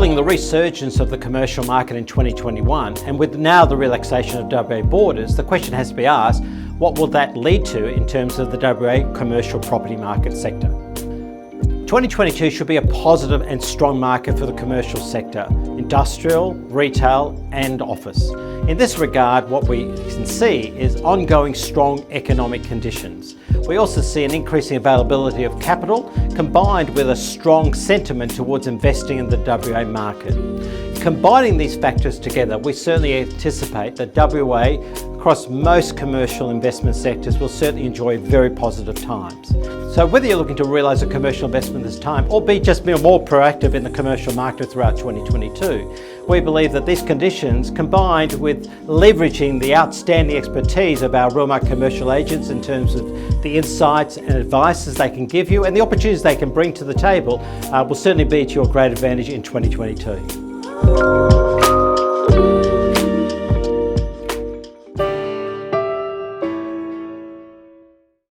Following the resurgence of the commercial market in 2021, and with now the relaxation of WA borders, the question has to be asked, what will that lead to in terms of the WA commercial property market sector? 2022 should be a positive and strong market for the commercial sector, industrial, retail and office. In this regard, what we can see is ongoing strong economic conditions. We also see an increasing availability of capital combined with a strong sentiment towards investing in the WA market. Combining these factors together, we certainly anticipate that WA across most commercial investment sectors will certainly enjoy very positive times. So whether you're looking to realise a commercial investment this time or be just more proactive in the commercial market throughout 2022, we believe that these conditions, combined with leveraging the outstanding expertise of our Realmark commercial agents in terms of the insights and advices they can give you and the opportunities they can bring to the table, will certainly be to your great advantage in 2022.